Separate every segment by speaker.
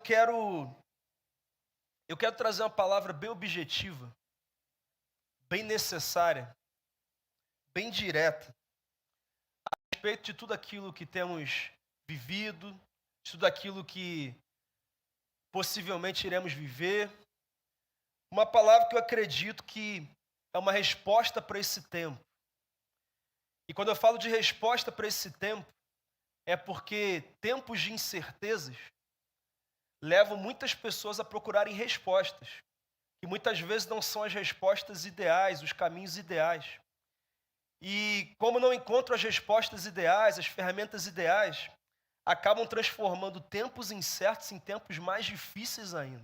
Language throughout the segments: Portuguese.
Speaker 1: quero trazer uma palavra bem objetiva, bem necessária, bem direta, a respeito de tudo aquilo que temos vivido, de tudo aquilo que possivelmente iremos viver. Uma palavra que eu acredito que é uma resposta para esse tempo. E quando eu falo de resposta para esse tempo, é porque tempos de incertezas levam muitas pessoas a procurarem respostas, que muitas vezes não são as respostas ideais, os caminhos ideais. E como não encontram as respostas ideais, as ferramentas ideais, acabam transformando tempos incertos em tempos mais difíceis ainda.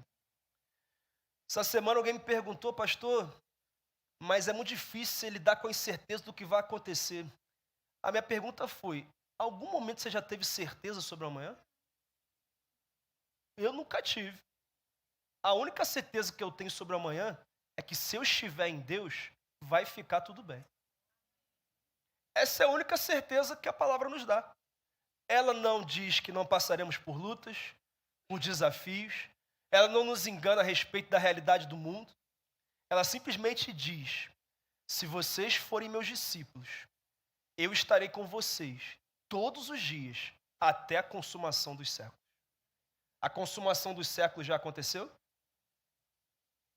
Speaker 1: Essa semana alguém me perguntou, pastor, mas é muito difícil lidar com a incerteza do que vai acontecer. A minha pergunta foi, algum momento você já teve certeza sobre o amanhã? Eu nunca tive. A única certeza que eu tenho sobre o amanhã é que se eu estiver em Deus, vai ficar tudo bem. Essa é a única certeza que a palavra nos dá. Ela não diz que não passaremos por lutas, por desafios. Ela não nos engana a respeito da realidade do mundo. Ela simplesmente diz, se vocês forem meus discípulos, eu estarei com vocês todos os dias até a consumação dos séculos. A consumação dos séculos já aconteceu?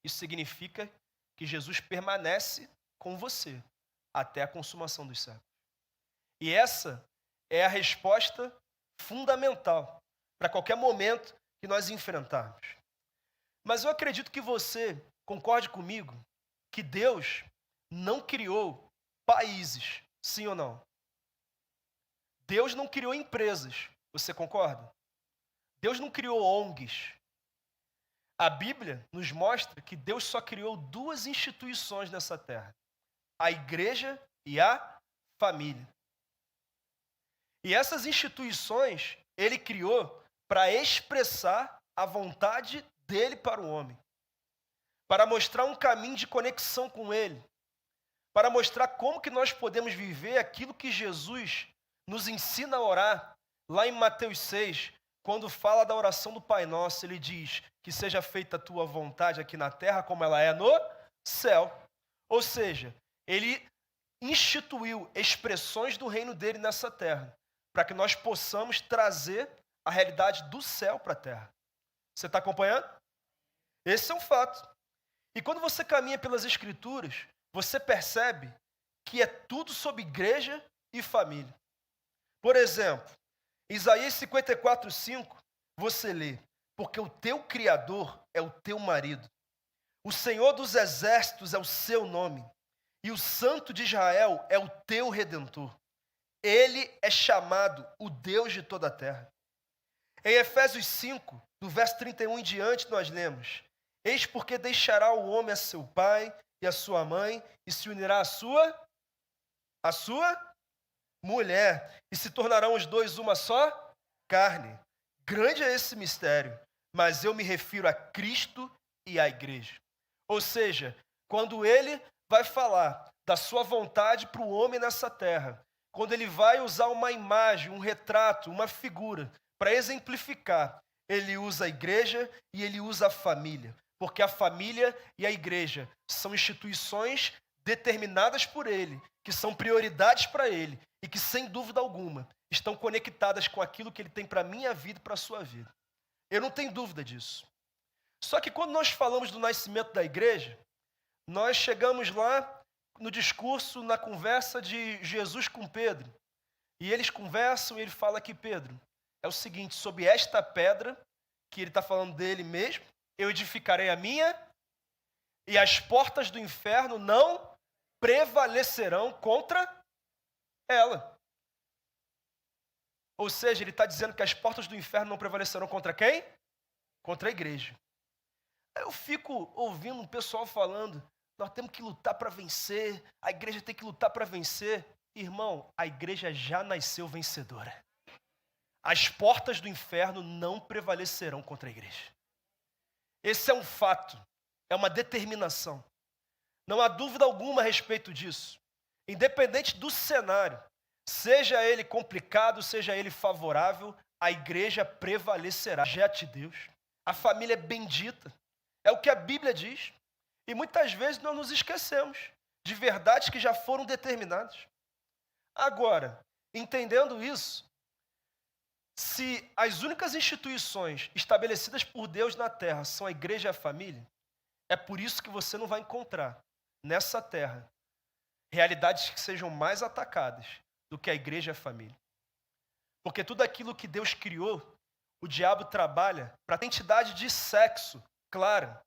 Speaker 1: Isso significa que Jesus permanece com você até a consumação dos séculos. E essa é a resposta fundamental para qualquer momento que nós enfrentarmos. Mas eu acredito que você concorde comigo que Deus não criou países, sim ou não? Deus não criou empresas, você concorda? Deus não criou ONGs. A Bíblia nos mostra que Deus só criou duas instituições nessa terra: a igreja e a família. E essas instituições Ele criou para expressar a vontade dele para o homem, para mostrar um caminho de conexão com Ele, para mostrar como que nós podemos viver aquilo que Jesus nos ensina a orar. Lá em Mateus 6, quando fala da oração do Pai Nosso, Ele diz que seja feita a tua vontade aqui na terra como ela é no céu. Ou seja, Ele instituiu expressões do reino dele nessa terra, para que nós possamos trazer a realidade do céu para a terra. Você está acompanhando? Esse é um fato. E quando você caminha pelas Escrituras, você percebe que é tudo sobre igreja e família. Por exemplo, Isaías 54:5, você lê, porque o teu Criador é o teu marido, o Senhor dos exércitos é o seu nome, e o Santo de Israel é o teu Redentor. Ele é chamado o Deus de toda a terra. Em Efésios 5, do verso 31 em diante, nós lemos, eis porque deixará o homem a seu pai e a sua mãe, e se unirá à sua mulher, e se tornarão os dois uma só carne. Grande é esse mistério, mas eu me refiro a Cristo e à igreja. Ou seja, quando ele vai falar da sua vontade para o homem nessa terra, quando ele vai usar uma imagem, um retrato, uma figura, para exemplificar, ele usa a igreja e ele usa a família, porque a família e a igreja são instituições determinadas por ele, que são prioridades para ele e que, sem dúvida alguma, estão conectadas com aquilo que ele tem para a minha vida e para a sua vida. Eu não tenho dúvida disso. Só que quando nós falamos do nascimento da igreja, nós chegamos lá no discurso, na conversa de Jesus com Pedro. E eles conversam e ele fala que Pedro, é o seguinte, sobre esta pedra, que ele está falando dele mesmo, eu edificarei a minha, e as portas do inferno não prevalecerão contra ela. Ou seja, ele está dizendo que as portas do inferno não prevalecerão contra quem? Contra a igreja. Eu fico ouvindo um pessoal falando, nós temos que lutar para vencer, a igreja tem que lutar para vencer. Irmão, a igreja já nasceu vencedora. As portas do inferno não prevalecerão contra a igreja. Esse é um fato, é uma determinação. Não há dúvida alguma a respeito disso. Independente do cenário, seja ele complicado, seja ele favorável, a igreja prevalecerá. Projeto de Deus. A família é bendita. É o que a Bíblia diz. E muitas vezes nós nos esquecemos de verdades que já foram determinadas. Agora, entendendo isso, se as únicas instituições estabelecidas por Deus na terra são a igreja e a família, é por isso que você não vai encontrar nessa terra realidades que sejam mais atacadas do que a igreja e a família. Porque tudo aquilo que Deus criou, o diabo trabalha para a entidade de sexo, claro.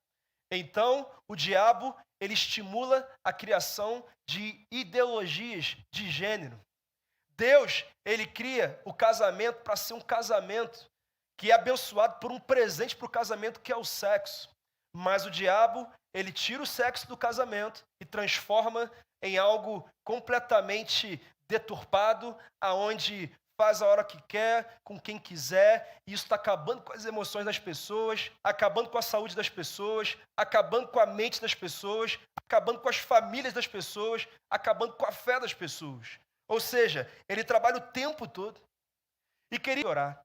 Speaker 1: Então, o diabo, ele estimula a criação de ideologias de gênero. Deus, ele cria o casamento para ser um casamento que é abençoado por um presente para o casamento, que é o sexo. Mas o diabo, ele tira o sexo do casamento e transforma em algo completamente deturpado, aonde faz a hora que quer, com quem quiser, e isso está acabando com as emoções das pessoas, acabando com a saúde das pessoas, acabando com a mente das pessoas, acabando com as famílias das pessoas, acabando com a fé das pessoas. Ou seja, ele trabalha o tempo todo. E queria orar,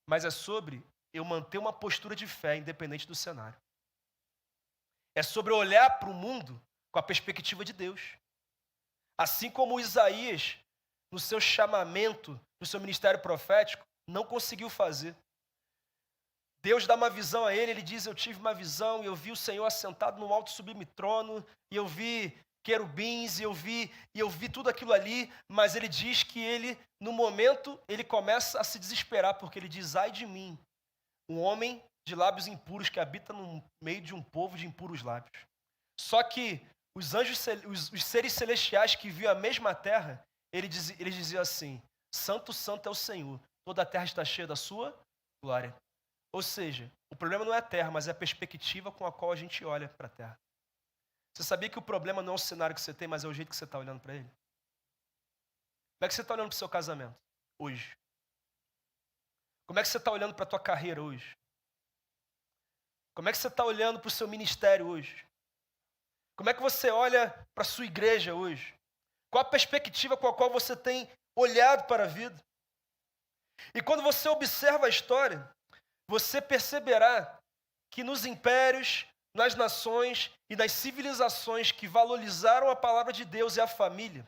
Speaker 1: mas é sobre eu manter uma postura de fé independente do cenário. É sobre olhar para o mundo com a perspectiva de Deus. Assim como Isaías, no seu chamamento, no seu ministério profético, não conseguiu fazer. Deus dá uma visão a ele, ele diz, eu tive uma visão e eu vi o Senhor assentado num alto sublime trono, e eu vi querubins, e eu vi tudo aquilo ali, mas ele diz que ele, no momento, ele começa a se desesperar, porque ele diz, ai de mim, um homem de lábios impuros que habita no meio de um povo de impuros lábios. Só que os anjos, os seres celestiais que viam a mesma terra, eles diziam assim, santo, santo é o Senhor, toda a terra está cheia da sua glória. Ou seja, o problema não é a terra, mas é a perspectiva com a qual a gente olha para a terra. Você sabia que o problema não é o cenário que você tem, mas é o jeito que você está olhando para ele? Como é que você está olhando para o seu casamento hoje? Como é que você está olhando para a tua carreira hoje? Como é que você está olhando para o seu ministério hoje? Como é que você olha para a sua igreja hoje? Qual a perspectiva com a qual você tem olhado para a vida? E quando você observa a história, você perceberá que nos impérios, nas nações e nas civilizações que valorizaram a palavra de Deus e a família,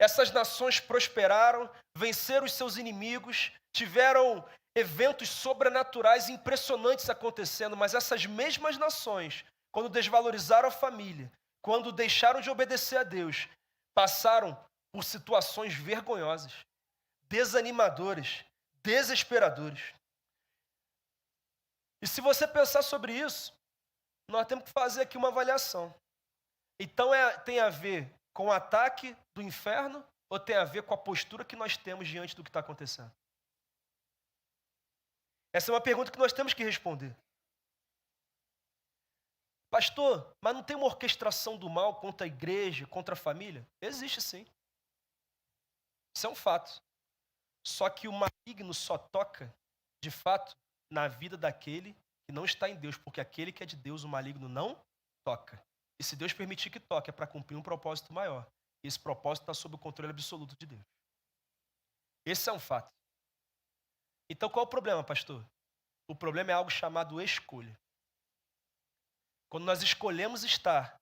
Speaker 1: essas nações prosperaram, venceram os seus inimigos, tiveram eventos sobrenaturais impressionantes acontecendo, mas essas mesmas nações, quando desvalorizaram a família, quando deixaram de obedecer a Deus, passaram por situações vergonhosas, desanimadoras, desesperadoras. E se você pensar sobre isso, nós temos que fazer aqui uma avaliação. Então tem a ver com o ataque do inferno ou tem a ver com a postura que nós temos diante do que está acontecendo? Essa é uma pergunta que nós temos que responder. Pastor, mas não tem uma orquestração do mal contra a igreja, contra a família? Existe sim. Isso é um fato. Só que o maligno só toca, de fato, na vida daquele que não está em Deus, porque aquele que é de Deus, o maligno não toca. E se Deus permitir que toque, é para cumprir um propósito maior. E esse propósito está sob o controle absoluto de Deus. Esse é um fato. Então qual é o problema, pastor? O problema é algo chamado escolha. Quando nós escolhemos estar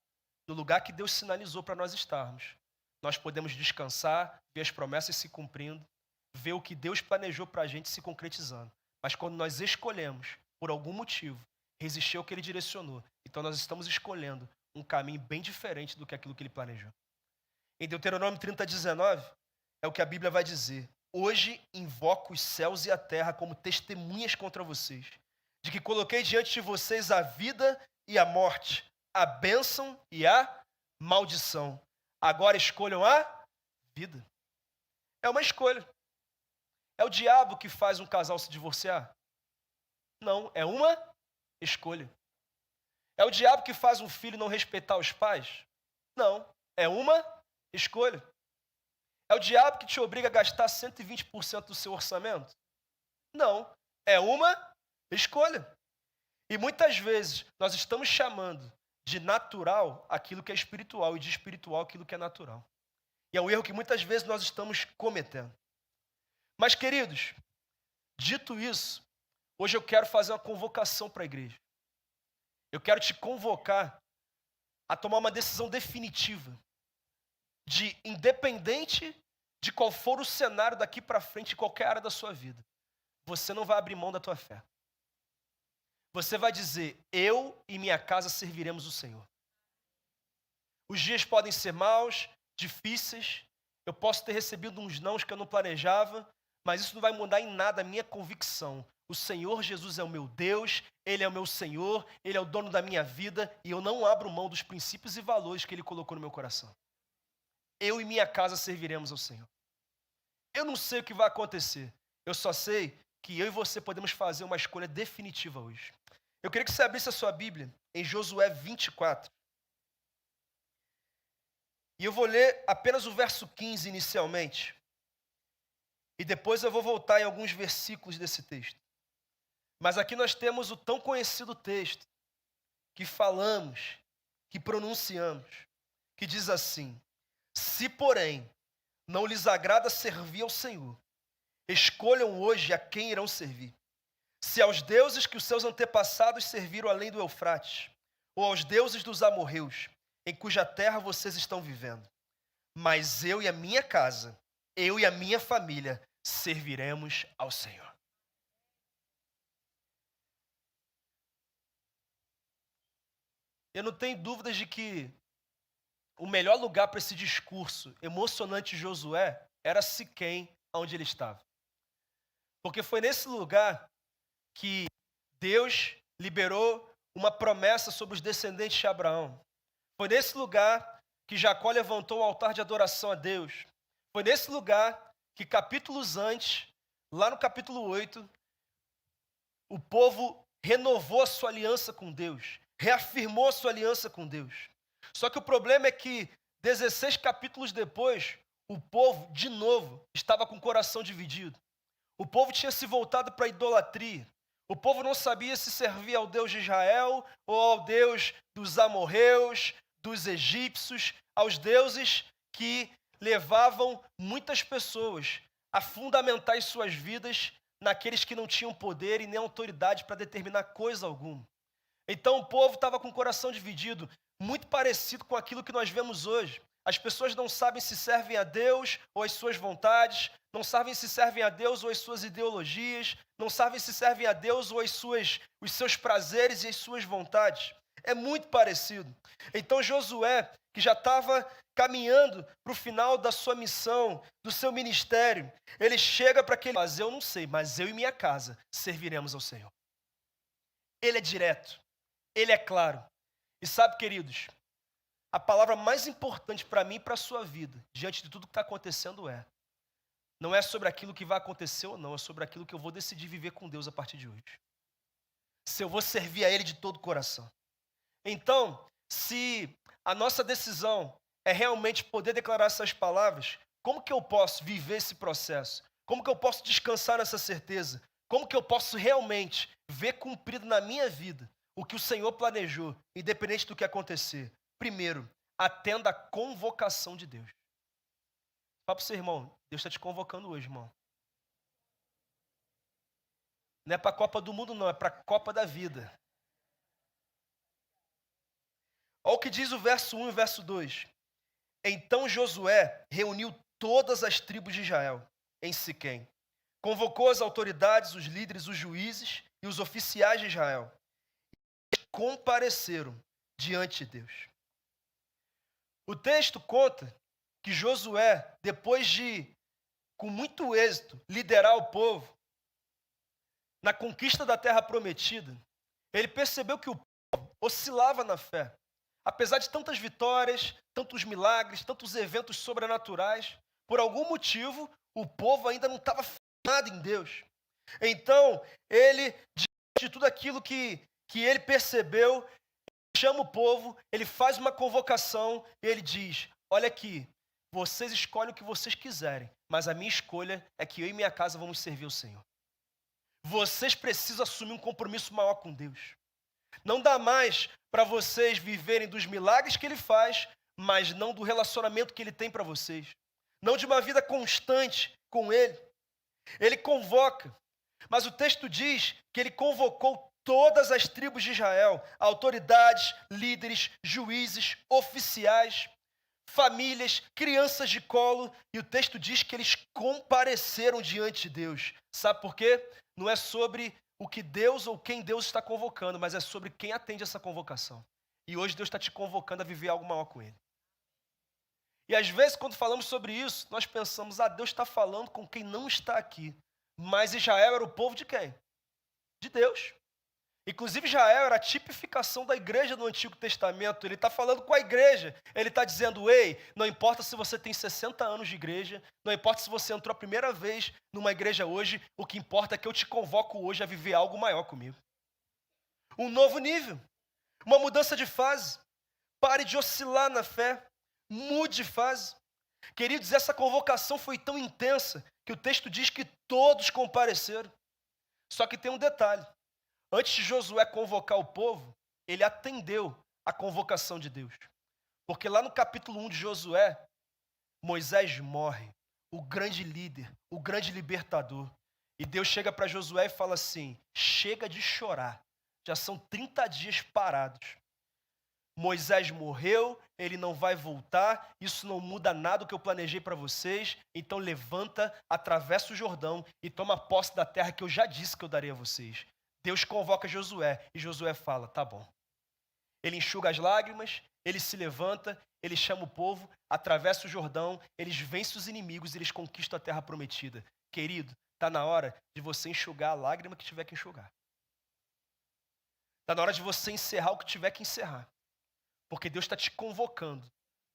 Speaker 1: no lugar que Deus sinalizou para nós estarmos, nós podemos descansar, ver as promessas se cumprindo, ver o que Deus planejou para a gente se concretizando. Mas quando nós escolhemos, por algum motivo, resistir ao que Ele direcionou, então nós estamos escolhendo um caminho bem diferente do que aquilo que Ele planejou. Em Deuteronômio 30:19, é o que a Bíblia vai dizer. Hoje invoco os céus e a terra como testemunhas contra vocês, de que coloquei diante de vocês a vida e a morte, a bênção e a maldição. Agora escolham a vida. É uma escolha. É o diabo que faz um casal se divorciar? Não, é uma escolha. É o diabo que faz um filho não respeitar os pais? Não, é uma escolha. É o diabo que te obriga a gastar 120% do seu orçamento? Não, é uma escolha. E muitas vezes nós estamos chamando de natural aquilo que é espiritual e de espiritual aquilo que é natural. E é um erro que muitas vezes nós estamos cometendo. Mas, queridos, dito isso, Hoje eu quero fazer uma convocação para a igreja. Eu quero te convocar a tomar uma decisão definitiva de, independente de qual for o cenário daqui para frente, em qualquer área da sua vida, você não vai abrir mão da tua fé. Você vai dizer, eu e minha casa serviremos o Senhor. Os dias podem ser maus, difíceis, eu posso ter recebido uns nãos que eu não planejava, mas isso não vai mudar em nada a minha convicção. O Senhor Jesus é o meu Deus, Ele é o meu Senhor, Ele é o dono da minha vida, e eu não abro mão dos princípios e valores que Ele colocou no meu coração. Eu e minha casa serviremos ao Senhor. Eu não sei o que vai acontecer, eu só sei que eu e você podemos fazer uma escolha definitiva hoje. Eu queria que você abrisse a sua Bíblia em Josué 24. E eu vou ler apenas o verso 15 inicialmente. E depois eu vou voltar em alguns versículos desse texto. Mas aqui nós temos o tão conhecido texto que falamos, que pronunciamos, que diz assim: se, porém, não lhes agrada servir ao Senhor, escolham hoje a quem irão servir. Se aos deuses que os seus antepassados serviram além do Eufrates, ou aos deuses dos amorreus, em cuja terra vocês estão vivendo. Mas eu e a minha casa, eu e a minha família, serviremos ao Senhor. Eu não tenho dúvidas de que o melhor lugar para esse discurso emocionante de Josué era Siquém, onde ele estava. Porque foi nesse lugar que Deus liberou uma promessa sobre os descendentes de Abraão. Foi nesse lugar que Jacó levantou um altar de adoração a Deus. Foi nesse lugar que capítulos antes, lá no capítulo 8, o povo renovou a sua aliança com Deus, reafirmou a sua aliança com Deus. Só que o problema é que 16 capítulos depois, o povo, de novo, estava com o coração dividido. O povo tinha se voltado para a idolatria. O povo não sabia se servia ao Deus de Israel ou ao Deus dos amorreus, dos egípcios, aos deuses que levavam muitas pessoas a fundamentar as suas vidas naqueles que não tinham poder e nem autoridade para determinar coisa alguma. Então o povo estava com o coração dividido, muito parecido com aquilo que nós vemos hoje. As pessoas não sabem se servem a Deus ou às suas vontades, não sabem se servem a Deus ou às suas ideologias, não sabem se servem a Deus ou os seus prazeres e as suas vontades. É muito parecido. Então Josué, que já estava caminhando para o final da sua missão, do seu ministério, ele chega para aquele... Mas eu não sei, mas eu e minha casa serviremos ao Senhor. Ele é direto, ele é claro. E sabe, queridos, a palavra mais importante para mim e para a sua vida, diante de tudo que está acontecendo, não é sobre aquilo que vai acontecer ou não, é sobre aquilo que eu vou decidir viver com Deus a partir de hoje. Se eu vou servir a Ele de todo o coração. Então, se a nossa decisão é realmente poder declarar essas palavras, como que eu posso viver esse processo? Como que eu posso descansar nessa certeza? Como que eu posso realmente ver cumprido na minha vida o que o Senhor planejou, independente do que acontecer? Primeiro, atenda a convocação de Deus. Fala para o seu irmão, Deus está te convocando hoje, irmão. Não é para a Copa do Mundo, não, é para a Copa da vida. Olha o que diz o verso 1 e o verso 2. Então Josué reuniu todas as tribos de Israel em Siquém. Convocou as autoridades, os líderes, os juízes e os oficiais de Israel. Eles compareceram diante de Deus. O texto conta que Josué, depois de, com muito êxito, liderar o povo na conquista da terra prometida, ele percebeu que o povo oscilava na fé. Apesar de tantas vitórias, tantos milagres, tantos eventos sobrenaturais, por algum motivo, o povo ainda não estava firmado em Deus. Então, ele, diante de tudo aquilo que ele percebeu, ele chama o povo, ele faz uma convocação e ele diz: olha aqui, vocês escolhem o que vocês quiserem, mas a minha escolha é que eu e minha casa vamos servir o Senhor. Vocês precisam assumir um compromisso maior com Deus. Não dá mais para vocês viverem dos milagres que Ele faz, mas não do relacionamento que Ele tem para vocês. Não de uma vida constante com Ele. Ele convoca. Mas o texto diz que ele convocou todas as tribos de Israel, autoridades, líderes, juízes, oficiais, famílias, crianças de colo, e o texto diz que eles compareceram diante de Deus. Sabe por quê? Não é sobre o que Deus ou quem Deus está convocando, mas é sobre quem atende essa convocação. E hoje Deus está te convocando a viver algo maior com Ele. E às vezes, quando falamos sobre isso, nós pensamos, Deus está falando com quem não está aqui. Mas Israel era o povo de quem? De Deus. Inclusive, Israel era a tipificação da igreja no Antigo Testamento. Ele está falando com a igreja. Ele está dizendo, ei, não importa se você tem 60 anos de igreja, não importa se você entrou a primeira vez numa igreja hoje, o que importa é que eu te convoco hoje a viver algo maior comigo. Um novo nível, uma mudança de fase. Pare de oscilar na fé, mude de fase. Queridos, essa convocação foi tão intensa que o texto diz que todos compareceram. Só que tem um detalhe. Antes de Josué convocar o povo, ele atendeu a convocação de Deus. Porque lá no capítulo 1 de Josué, Moisés morre, o grande líder, o grande libertador. E Deus chega para Josué e fala assim, chega de chorar, já são 30 dias parados. Moisés morreu, ele não vai voltar, isso não muda nada do que eu planejei para vocês, então levanta, atravessa o Jordão e toma posse da terra que eu já disse que eu daria a vocês. Deus convoca Josué e Josué fala, tá bom. Ele enxuga as lágrimas, ele se levanta, ele chama o povo, atravessa o Jordão, eles vencem os inimigos e eles conquistam a terra prometida. Querido, está na hora de você enxugar a lágrima que tiver que enxugar. Está na hora de você encerrar o que tiver que encerrar. Porque Deus está te convocando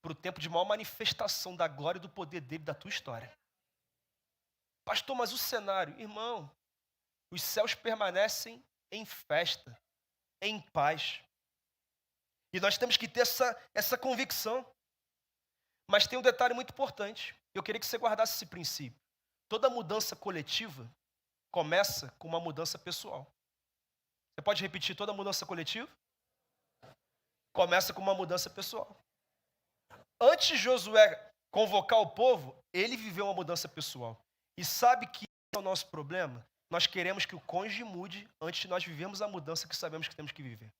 Speaker 1: para o tempo de maior manifestação da glória e do poder dele, da tua história. Pastor, mas o cenário, irmão, os céus permanecem em festa, em paz. E nós temos que ter essa convicção. Mas tem um detalhe muito importante. Eu queria que você guardasse esse princípio. Toda mudança coletiva começa com uma mudança pessoal. Você pode repetir toda mudança coletiva? Começa com uma mudança pessoal. Antes de Josué convocar o povo, ele viveu uma mudança pessoal. E sabe que esse é o nosso problema? Nós queremos que o cônjuge mude antes de nós vivermos a mudança que sabemos que temos que viver.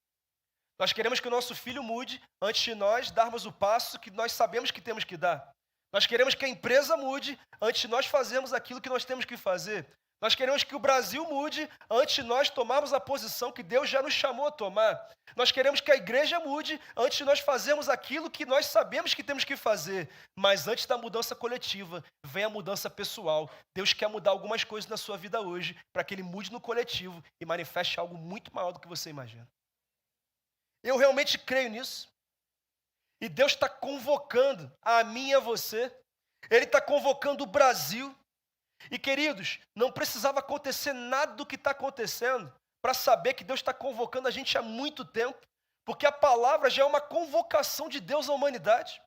Speaker 1: Nós queremos que o nosso filho mude antes de nós darmos o passo que nós sabemos que temos que dar. Nós queremos que a empresa mude antes de nós fazermos aquilo que nós temos que fazer. Nós queremos que o Brasil mude antes de nós tomarmos a posição que Deus já nos chamou a tomar. Nós queremos que a igreja mude antes de nós fazermos aquilo que nós sabemos que temos que fazer. Mas antes da mudança coletiva, vem a mudança pessoal. Deus quer mudar algumas coisas na sua vida hoje para que Ele mude no coletivo e manifeste algo muito maior do que você imagina. Eu realmente creio nisso. E Deus está convocando a mim e a você. Ele está convocando o Brasil. E, queridos, não precisava acontecer nada do que está acontecendo para saber que Deus está convocando a gente há muito tempo, porque a palavra já é uma convocação de Deus à humanidade.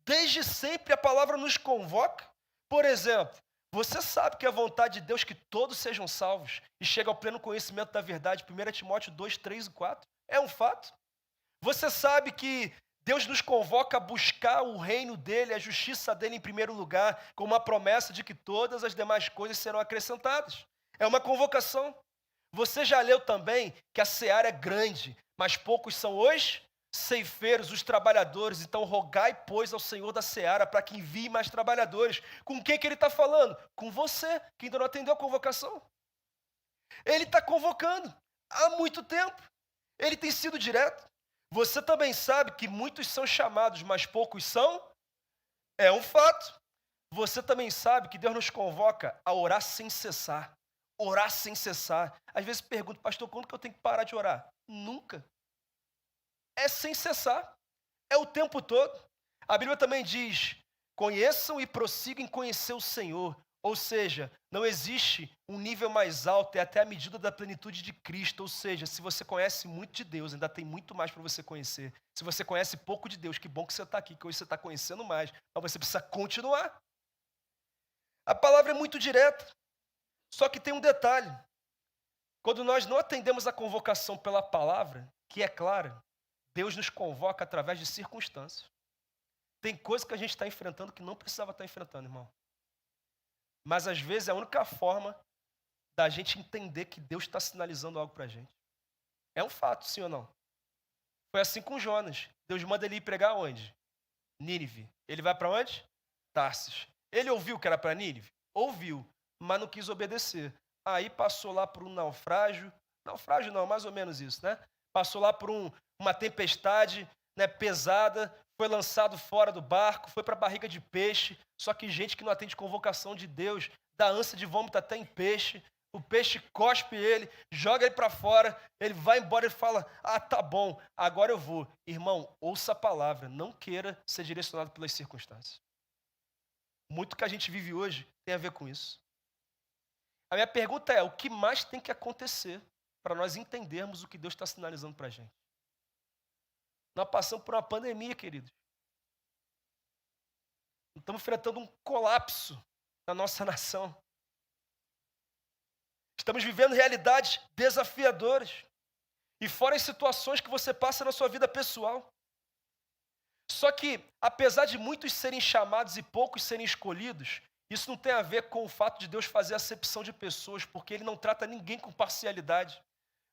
Speaker 1: Desde sempre a palavra nos convoca. Por exemplo, você sabe que é a vontade de Deus que todos sejam salvos e chegue ao pleno conhecimento da verdade, 1 Timóteo 2, 3 e 4. É um fato. Você sabe que Deus nos convoca a buscar o reino dele, a justiça dele em primeiro lugar, com uma promessa de que todas as demais coisas serão acrescentadas. É uma convocação. Você já leu também que a seara é grande, mas poucos são os ceifeiros, os trabalhadores. Então rogai, pois, ao Senhor da seara para que envie mais trabalhadores. Com quem que ele está falando? Com você, que ainda não atendeu a convocação. Ele está convocando há muito tempo. Ele tem sido direto. Você também sabe que muitos são chamados, mas poucos são? É um fato. Você também sabe que Deus nos convoca a orar sem cessar. Orar sem cessar. Às vezes pergunto, pastor, quando que eu tenho que parar de orar? Nunca. É sem cessar. É o tempo todo. A Bíblia também diz, conheçam e prossigam em conhecer o Senhor. Ou seja, não existe um nível mais alto, é até a medida da plenitude de Cristo. Ou seja, se você conhece muito de Deus, ainda tem muito mais para você conhecer. Se você conhece pouco de Deus, que bom que você está aqui, que hoje você está conhecendo mais, mas você precisa continuar. A palavra é muito direta, só que tem um detalhe. Quando nós não atendemos a convocação pela palavra, que é clara, Deus nos convoca através de circunstâncias. Tem coisa que a gente está enfrentando que não precisava estar enfrentando, irmão. Mas às vezes é a única forma da gente entender que Deus está sinalizando algo para a gente. É um fato, sim ou não? Foi assim com Jonas. Deus manda ele ir pregar onde? Nínive. Ele vai para onde? Tarsis. Ele ouviu que era para Nínive? Ouviu, mas não quis obedecer. Aí passou lá por um naufrágio. Naufrágio não, mais ou menos isso, né? Passou lá por uma tempestade, né, pesada, foi lançado fora do barco, foi para a barriga de peixe. Só que gente que não atende convocação de Deus, dá ânsia de vômito até em peixe. O peixe cospe ele, joga ele para fora, ele vai embora e fala, tá bom, agora eu vou. Irmão, ouça a palavra, não queira ser direcionado pelas circunstâncias. Muito que a gente vive hoje tem a ver com isso. A minha pergunta é, o que mais tem que acontecer para nós entendermos o que Deus está sinalizando para a gente? Nós passamos por uma pandemia, queridos. Estamos enfrentando um colapso na nossa nação. Estamos vivendo realidades desafiadoras. E fora as situações que você passa na sua vida pessoal. Só que, apesar de muitos serem chamados e poucos serem escolhidos, isso não tem a ver com o fato de Deus fazer acepção de pessoas, porque Ele não trata ninguém com parcialidade.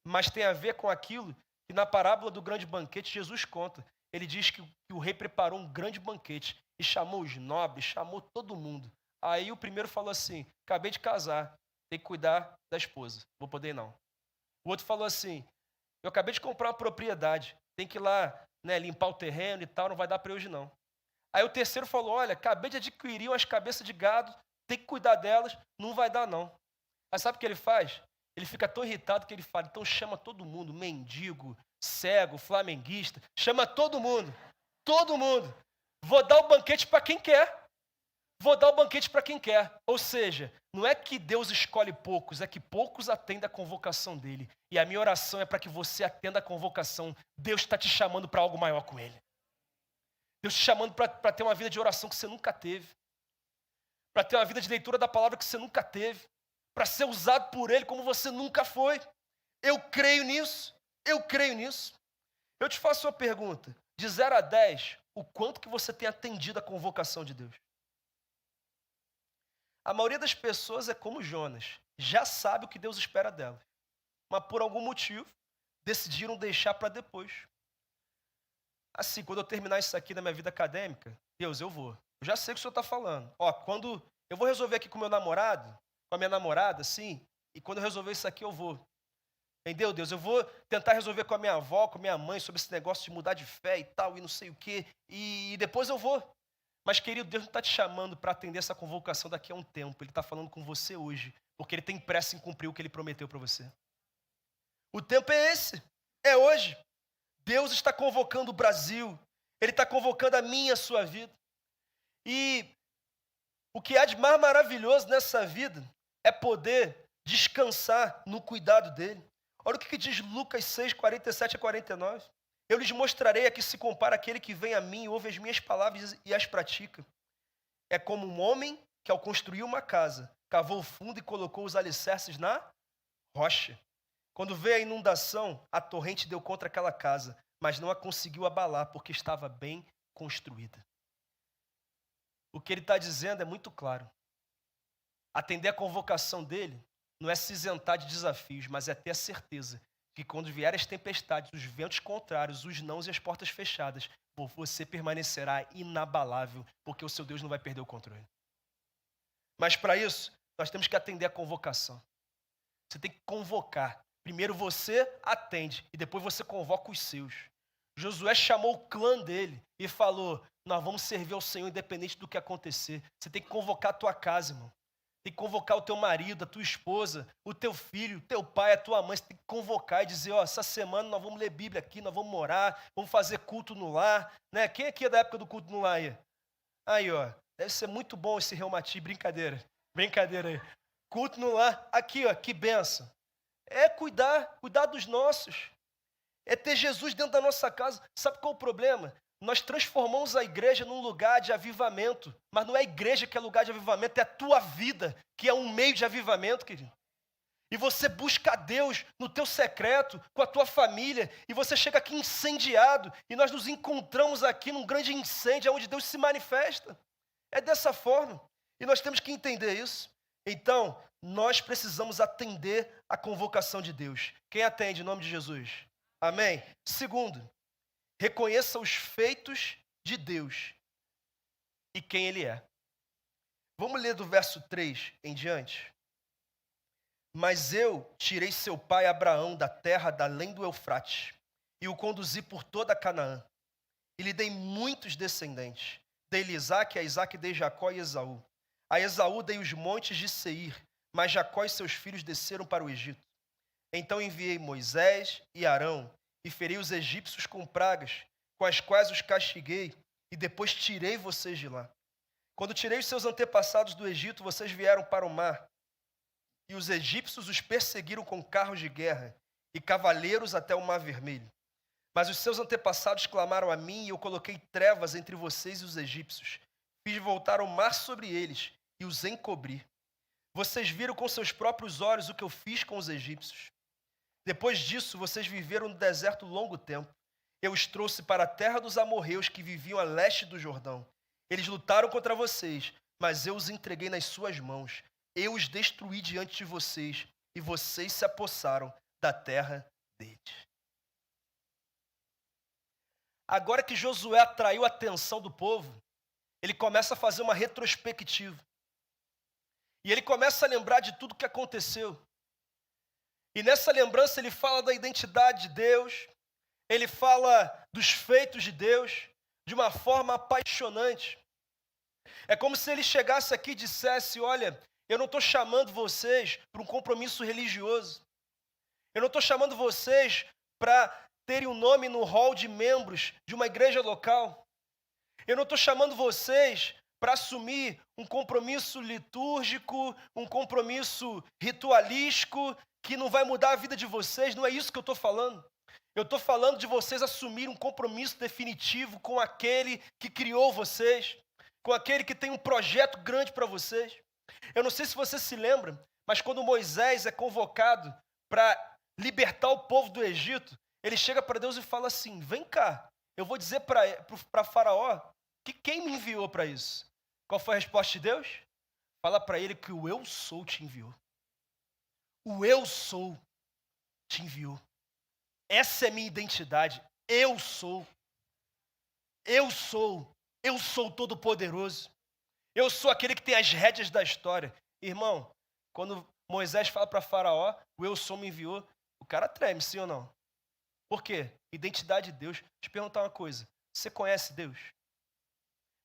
Speaker 1: Mas tem a ver com aquilo que na parábola do grande banquete Jesus conta. Ele diz que o rei preparou um grande banquete e chamou os nobres, chamou todo mundo. Aí o primeiro falou assim, acabei de casar, tem que cuidar da esposa, vou poder ir não. O outro falou assim, eu acabei de comprar uma propriedade, tem que ir lá, né, limpar o terreno e tal, não vai dar para hoje não. Aí o terceiro falou, olha, acabei de adquirir umas cabeças de gado, tem que cuidar delas, não vai dar não. Aí sabe o que ele faz? Ele fica tão irritado que ele fala, então chama todo mundo, mendigo, cego, flamenguista, chama todo mundo, vou dar o banquete para quem quer. Vou dar o banquete para quem quer. Ou seja, não é que Deus escolhe poucos, é que poucos atendem a convocação dele. E a minha oração é para que você atenda a convocação. Deus está te chamando para algo maior com ele. Deus te chamando para ter uma vida de oração que você nunca teve. Para ter uma vida de leitura da palavra que você nunca teve. Para ser usado por ele como você nunca foi. Eu creio nisso. Eu creio nisso. Eu te faço uma pergunta. De 0 a 10, o quanto que você tem atendido a convocação de Deus? A maioria das pessoas é como Jonas, já sabe o que Deus espera delas, mas por algum motivo decidiram deixar para depois. Assim, quando eu terminar isso aqui na minha vida acadêmica, Deus, eu vou. Eu já sei o que o Senhor está falando. Quando eu vou resolver aqui com o meu namorado, com a minha namorada, sim, e quando eu resolver isso aqui, eu vou. Entendeu, Deus? Eu vou tentar resolver com a minha avó, com a minha mãe, sobre esse negócio de mudar de fé e tal, e não sei o quê, e depois eu vou. Mas, querido, Deus não está te chamando para atender essa convocação daqui a um tempo. Ele está falando com você hoje, porque Ele tem pressa em cumprir o que Ele prometeu para você. O tempo é esse, é hoje. Deus está convocando o Brasil, Ele está convocando a minha e a sua vida. E o que há de mais maravilhoso nessa vida é poder descansar no cuidado dEle. Olha o que diz Lucas 6, 47 a 49. Eu lhes mostrarei a que se compara aquele que vem a mim, ouve as minhas palavras e as pratica. É como um homem que, ao construir uma casa, cavou fundo e colocou os alicerces na rocha. Quando veio a inundação, a torrente deu contra aquela casa, mas não a conseguiu abalar, porque estava bem construída. O que ele está dizendo é muito claro. Atender a convocação dele não é se isentar de desafios, mas é ter a certeza que quando vierem as tempestades, os ventos contrários, os nãos e as portas fechadas, você permanecerá inabalável, porque o seu Deus não vai perder o controle. Mas para isso, nós temos que atender a convocação. Você tem que convocar. Primeiro você atende e depois você convoca os seus. Josué chamou o clã dele e falou, nós vamos servir ao Senhor independente do que acontecer. Você tem que convocar a tua casa, irmão. Tem que convocar o teu marido, a tua esposa, o teu filho, o teu pai, a tua mãe. Você tem que convocar e dizer, essa semana nós vamos ler Bíblia aqui, nós vamos orar, vamos fazer culto no lar. Né? Quem aqui é da época do culto no lar aí? Aí, deve ser muito bom esse reumatismo. Brincadeira aí. Culto no lar, aqui, que benção. É cuidar dos nossos. É ter Jesus dentro da nossa casa. Sabe qual é o problema? Nós transformamos a igreja num lugar de avivamento, mas não é a igreja que é lugar de avivamento, é a tua vida que é um meio de avivamento, querido. E você busca a Deus no teu secreto, com a tua família, e você chega aqui incendiado, e nós nos encontramos aqui num grande incêndio, onde Deus se manifesta. É dessa forma, e nós temos que entender isso. Então, nós precisamos atender à convocação de Deus. Quem atende em nome de Jesus? Amém? Segundo, reconheça os feitos de Deus e quem Ele é. Vamos ler do verso 3 em diante? Mas eu tirei seu pai Abraão da terra da além do Eufrates e o conduzi por toda Canaã. E lhe dei muitos descendentes. Dei-lhe Isaque, a Isaque dei Jacó e Esaú. A Esaú dei os montes de Seir, mas Jacó e seus filhos desceram para o Egito. Então enviei Moisés e Arão, e feri os egípcios com pragas, com as quais os castiguei, e depois tirei vocês de lá. Quando tirei os seus antepassados do Egito, vocês vieram para o mar, e os egípcios os perseguiram com carros de guerra e cavaleiros até o Mar Vermelho. Mas os seus antepassados clamaram a mim, e eu coloquei trevas entre vocês e os egípcios. Fiz voltar o mar sobre eles e os encobri. Vocês viram com seus próprios olhos o que eu fiz com os egípcios. Depois disso, vocês viveram no deserto longo tempo. Eu os trouxe para a terra dos amorreus que viviam a leste do Jordão. Eles lutaram contra vocês, mas eu os entreguei nas suas mãos. Eu os destruí diante de vocês, e vocês se apossaram da terra deles. Agora que Josué atraiu a atenção do povo, ele começa a fazer uma retrospectiva. E ele começa a lembrar de tudo que aconteceu. E nessa lembrança ele fala da identidade de Deus, ele fala dos feitos de Deus, de uma forma apaixonante. É como se ele chegasse aqui e dissesse: olha, eu não estou chamando vocês para um compromisso religioso. Eu não estou chamando vocês para terem um nome no hall de membros de uma igreja local. Eu não estou chamando vocês para assumir um compromisso litúrgico, um compromisso ritualístico que não vai mudar a vida de vocês. Não é isso que eu estou falando. Eu estou falando de vocês assumirem um compromisso definitivo com aquele que criou vocês, com aquele que tem um projeto grande para vocês. Eu não sei se você se lembra, mas quando Moisés é convocado para libertar o povo do Egito, ele chega para Deus e fala assim: vem cá, eu vou dizer para Faraó que quem me enviou para isso. Qual foi a resposta de Deus? Fala para ele que o eu sou te enviou. O eu sou te enviou. Essa é minha identidade. Eu sou. Eu sou. Eu sou todo-poderoso. Eu sou aquele que tem as rédeas da história. Irmão, quando Moisés fala para Faraó, o eu sou me enviou, o cara treme, sim ou não? Por quê? Identidade de Deus. Deixa eu te perguntar uma coisa. Você conhece Deus?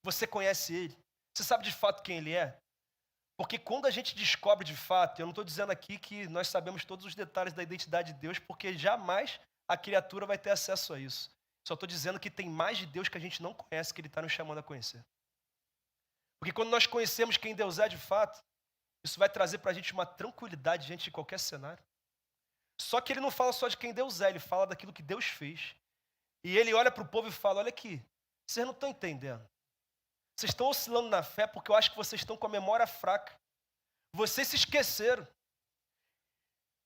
Speaker 1: Você conhece Ele? Você sabe de fato quem Ele é? Porque quando a gente descobre de fato, eu não estou dizendo aqui que nós sabemos todos os detalhes da identidade de Deus, porque jamais a criatura vai ter acesso a isso. Só estou dizendo que tem mais de Deus que a gente não conhece, que Ele está nos chamando a conhecer. Porque quando nós conhecemos quem Deus é de fato, isso vai trazer para a gente uma tranquilidade diante de qualquer cenário. Só que Ele não fala só de quem Deus é, Ele fala daquilo que Deus fez. E Ele olha para o povo e fala: olha aqui, vocês não estão entendendo. Vocês estão oscilando na fé porque eu acho que vocês estão com a memória fraca. Vocês se esqueceram.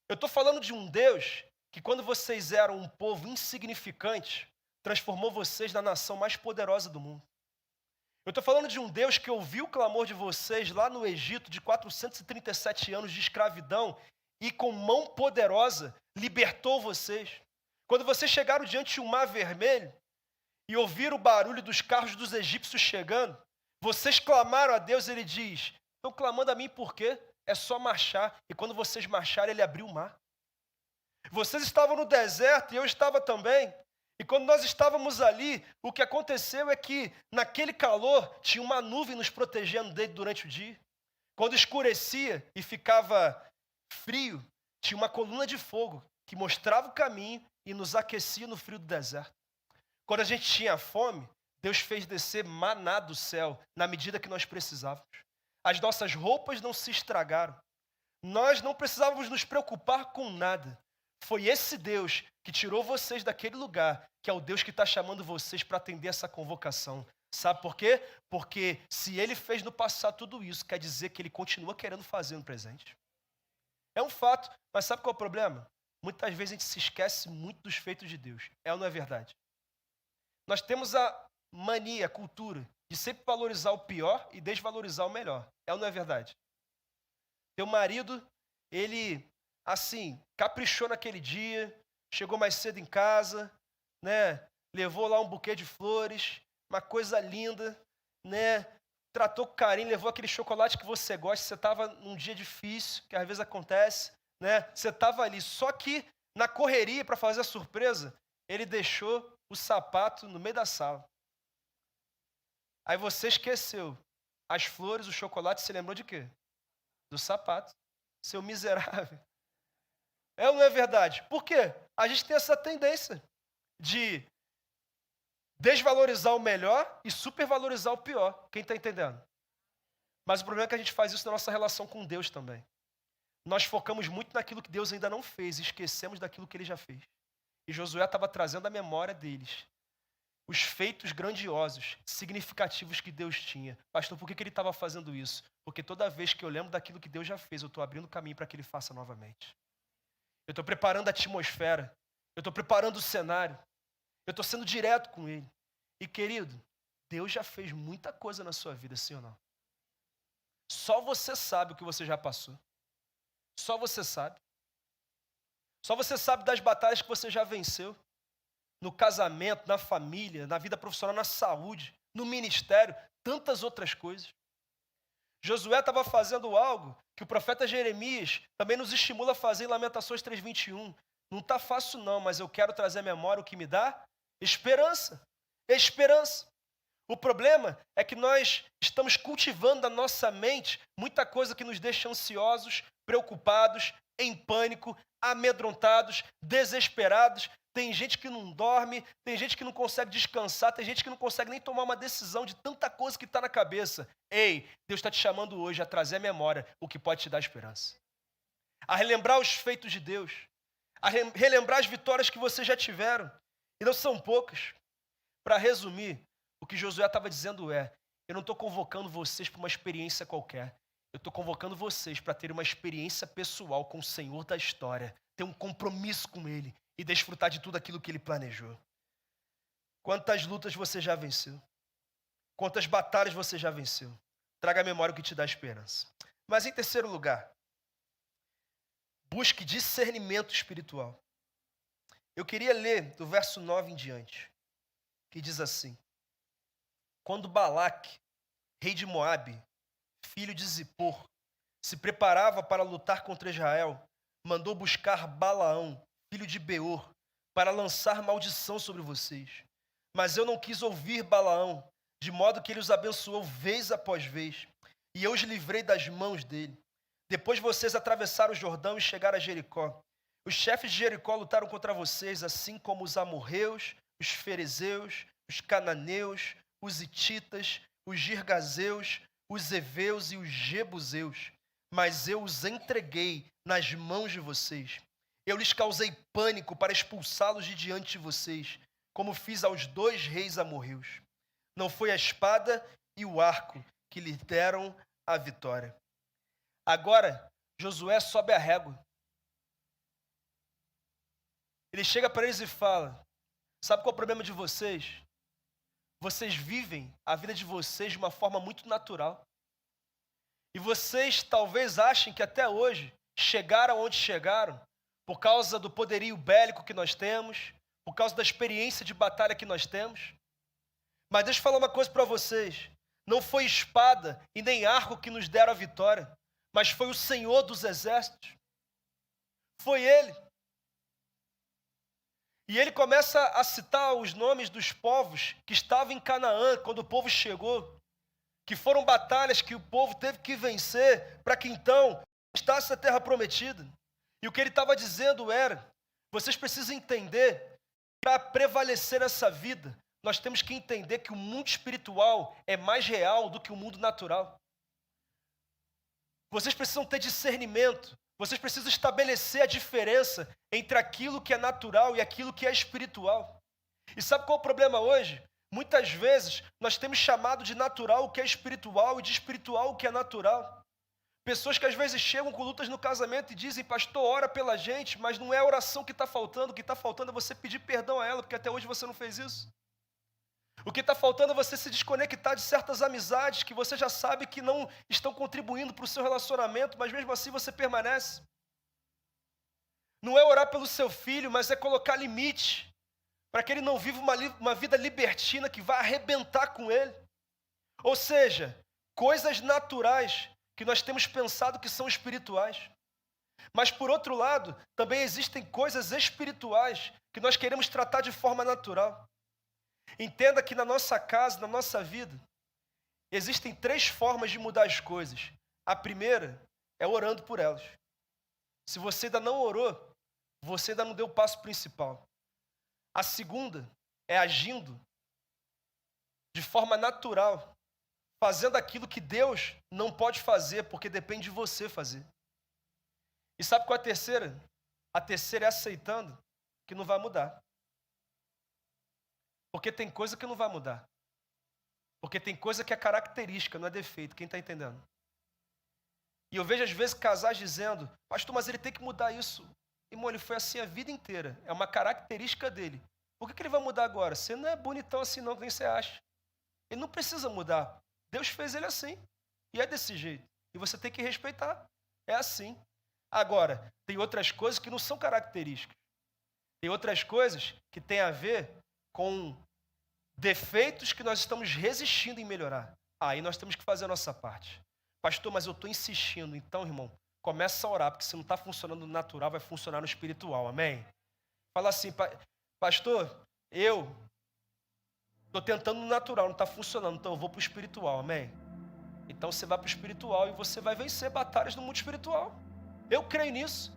Speaker 1: Eu estou falando de um Deus que, quando vocês eram um povo insignificante, transformou vocês na nação mais poderosa do mundo. Eu estou falando de um Deus que ouviu o clamor de vocês lá no Egito de 437 anos de escravidão e, com mão poderosa, libertou vocês. Quando vocês chegaram diante de um mar vermelho e ouviram o barulho dos carros dos egípcios chegando, vocês clamaram a Deus. Ele diz: estão clamando a mim por quê? É só marchar. E quando vocês marcharem, Ele abriu o mar. Vocês estavam no deserto e eu estava também. E quando nós estávamos ali, o que aconteceu é que, naquele calor, tinha uma nuvem nos protegendo dele durante o dia. Quando escurecia e ficava frio, tinha uma coluna de fogo que mostrava o caminho e nos aquecia no frio do deserto. Quando a gente tinha fome, Deus fez descer maná do céu na medida que nós precisávamos. As nossas roupas não se estragaram. Nós não precisávamos nos preocupar com nada. Foi esse Deus que tirou vocês daquele lugar, que é o Deus que está chamando vocês para atender essa convocação. Sabe por quê? Porque se Ele fez no passado tudo isso, quer dizer que Ele continua querendo fazer no presente. É um fato, mas sabe qual é o problema? Muitas vezes a gente se esquece muito dos feitos de Deus. É ou não é verdade? Nós temos a mania, a cultura, de sempre valorizar o pior e desvalorizar o melhor. É ou não é verdade? Teu marido, ele, assim, caprichou naquele dia, chegou mais cedo em casa, né? Levou lá um buquê de flores, uma coisa linda, né? Tratou com carinho, levou aquele chocolate que você gosta, você estava num dia difícil, que às vezes acontece, né? Você estava ali, só que na correria para fazer a surpresa, ele deixou o sapato no meio da sala. Aí você esqueceu as flores, o chocolate, você lembrou de quê? Do sapato. Seu miserável. É ou não é verdade? Por quê? A gente tem essa tendência de desvalorizar o melhor e supervalorizar o pior. Quem está entendendo? Mas o problema é que a gente faz isso na nossa relação com Deus também. Nós focamos muito naquilo que Deus ainda não fez e esquecemos daquilo que Ele já fez. E Josué estava trazendo à memória deles os feitos grandiosos, significativos que Deus tinha. Pastor, por que ele estava fazendo isso? Porque toda vez que eu lembro daquilo que Deus já fez, eu estou abrindo caminho para que Ele faça novamente. Eu estou preparando a atmosfera. Eu estou preparando o cenário. Eu estou sendo direto com Ele. E querido, Deus já fez muita coisa na sua vida, sim ou não? Só você sabe o que você já passou. Só você sabe. Só você sabe das batalhas que você já venceu. No casamento, na família, na vida profissional, na saúde, no ministério, tantas outras coisas. Josué estava fazendo algo que o profeta Jeremias também nos estimula a fazer em Lamentações 3:21. Não está fácil não, mas eu quero trazer à memória o que me dá esperança. Esperança. O problema é que nós estamos cultivando na nossa mente muita coisa que nos deixa ansiosos, preocupados, em pânico, amedrontados, desesperados. Tem gente que não dorme, tem gente que não consegue descansar, tem gente que não consegue nem tomar uma decisão de tanta coisa que está na cabeça. Ei, Deus está te chamando hoje a trazer à memória o que pode te dar esperança. A relembrar os feitos de Deus, a relembrar as vitórias que vocês já tiveram, e não são poucas. Para resumir, o que Josué estava dizendo é, eu não estou convocando vocês para uma experiência qualquer, eu estou convocando vocês para ter uma experiência pessoal com o Senhor da história, ter um compromisso com Ele, e desfrutar de tudo aquilo que Ele planejou. Quantas lutas você já venceu? Quantas batalhas você já venceu? Traga à memória o que te dá esperança. Mas em terceiro lugar, busque discernimento espiritual. Eu queria ler do verso 9 em diante, que diz assim: quando Balaque, rei de Moabe, filho de Zippor, se preparava para lutar contra Israel, mandou buscar Balaão, filho de Beor, para lançar maldição sobre vocês. Mas eu não quis ouvir Balaão, de modo que ele os abençoou vez após vez, e eu os livrei das mãos dele. Depois vocês atravessaram o Jordão e chegaram a Jericó. Os chefes de Jericó lutaram contra vocês, assim como os amorreus, os ferezeus, os cananeus, os hititas, os girgazeus, os heveus e os jebuseus. Mas eu os entreguei nas mãos de vocês. Eu lhes causei pânico para expulsá-los de diante de vocês, como fiz aos 2 reis amorreus. Não foi a espada e o arco que lhe deram a vitória. Agora, Josué sobe a régua. Ele chega para eles e fala, sabe qual é o problema de vocês? Vocês vivem a vida de vocês de uma forma muito natural. E vocês talvez achem que até hoje chegaram onde chegaram por causa do poderio bélico que nós temos, por causa da experiência de batalha que nós temos. Mas deixa eu falar uma coisa para vocês. Não foi espada e nem arco que nos deram a vitória, mas foi o Senhor dos exércitos. Foi Ele. E ele começa a citar os nomes dos povos que estavam em Canaã quando o povo chegou, que foram batalhas que o povo teve que vencer para que então conquistasse a terra prometida. E o que ele estava dizendo era, vocês precisam entender, para prevalecer essa vida, nós temos que entender que o mundo espiritual é mais real do que o mundo natural. Vocês precisam ter discernimento, vocês precisam estabelecer a diferença entre aquilo que é natural e aquilo que é espiritual. E sabe qual é o problema hoje? Muitas vezes nós temos chamado de natural o que é espiritual e de espiritual o que é natural. Pessoas que às vezes chegam com lutas no casamento e dizem, pastor, ora pela gente, mas não é a oração que está faltando, o que está faltando é você pedir perdão a ela, porque até hoje você não fez isso. O que está faltando é você se desconectar de certas amizades que você já sabe que não estão contribuindo para o seu relacionamento, mas mesmo assim você permanece. Não é orar pelo seu filho, mas é colocar limite para que ele não viva uma vida libertina que vai arrebentar com ele. Ou seja, coisas naturais que nós temos pensado que são espirituais. Mas, por outro lado, também existem coisas espirituais que nós queremos tratar de forma natural. Entenda que na nossa casa, na nossa vida, existem 3 formas de mudar as coisas. A primeira é orando por elas. Se você ainda não orou, você ainda não deu o passo principal. A segunda é agindo de forma natural, fazendo aquilo que Deus não pode fazer, porque depende de você fazer. E sabe qual é a terceira? A terceira é aceitando que não vai mudar. Porque tem coisa que não vai mudar. Porque tem coisa que é característica, não é defeito. Quem está entendendo? E eu vejo às vezes casais dizendo, pastor, mas ele tem que mudar isso. Irmão, ele foi assim a vida inteira. É uma característica dele. Por que ele vai mudar agora? Você não é bonitão assim não, que nem você acha. Ele não precisa mudar. Deus fez ele assim. E é desse jeito. E você tem que respeitar. É assim. Agora, tem outras coisas que não são características. Tem outras coisas que têm a ver com defeitos que nós estamos resistindo em melhorar. Aí nós temos que fazer a nossa parte. Pastor, mas eu estou insistindo. Então, irmão, começa a orar, porque se não está funcionando no natural, vai funcionar no espiritual. Amém? Fala assim, pastor, eu estou tentando no natural, não está funcionando, então eu vou para o espiritual. Amém? Então você vai para o espiritual e você vai vencer batalhas no mundo espiritual. Eu creio nisso.